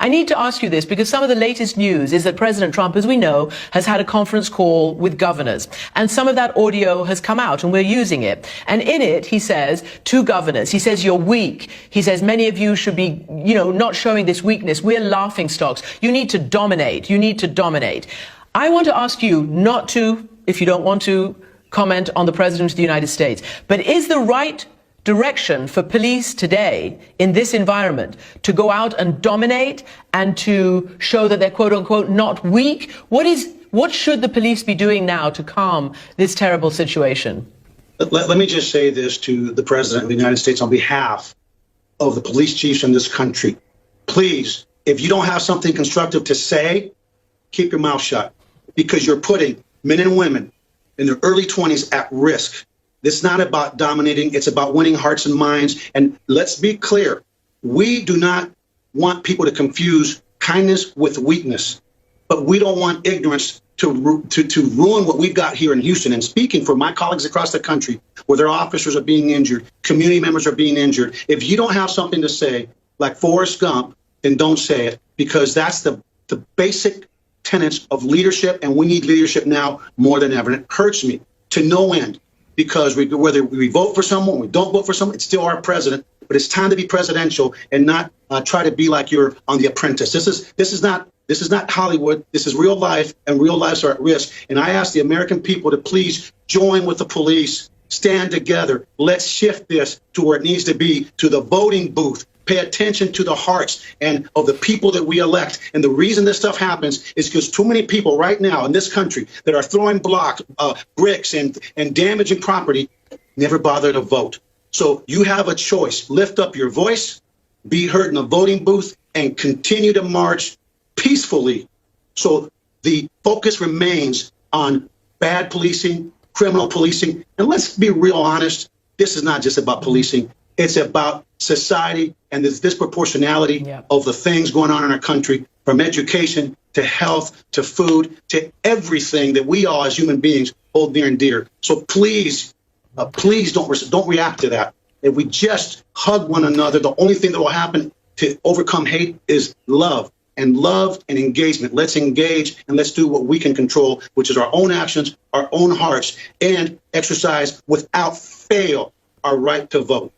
I need to ask you this because some of the latest news is that President Trump, as we know, has had a conference call with governors. And some of that audio has come out and we're using it. And in it, he says to governors, he says, you're weak. He says, many of you should be, not showing this weakness. We're laughing stocks. You need to dominate. You need to dominate. I want to ask you not to, if you don't want to, comment on the President of the United States. But is the right direction for police today in this environment to go out and dominate and to show that they're quote unquote not weak? What should the police be doing now to calm this terrible situation? Let me just say this to the President of the United States on behalf of the police chiefs in this country. Please, if you don't have something constructive to say, keep your mouth shut, because you're putting men and women in their early 20s at risk. It's not about dominating. It's about winning hearts and minds. And let's be clear. We do not want people to confuse kindness with weakness, but we don't want ignorance to ruin what we've got here in Houston. And speaking for my colleagues across the country, where their officers are being injured, community members are being injured, if you don't have something to say, like Forrest Gump, then don't say it, because that's the basic tenets of leadership, and we need leadership now more than ever. And it hurts me to no end, because whether we vote for someone, we don't vote for someone, it's still our president. But it's time to be presidential and not try to be like you're on The Apprentice. This is not Hollywood. This is real life, and real lives are at risk. And I ask the American people to please join with the police, stand together. Let's shift this to where it needs to be, to the voting booth. Pay attention to the hearts and of the people that we elect. And the reason this stuff happens is because too many people right now in this country that are throwing blocks, bricks, and damaging property never bother to vote. So you have a choice. Lift up your voice, be heard in the voting booth, and continue to march peacefully. So the focus remains on bad policing, criminal policing. And let's be real honest, this is not just about policing. It's about society and this disproportionality of the things going on in our country, from education to health to food to everything that we all as human beings hold near and dear. So please don't react to that. If we just hug one another, the only thing that will happen to overcome hate is love and engagement. Let's engage and let's do what we can control, which is our own actions, our own hearts, and exercise without fail our right to vote.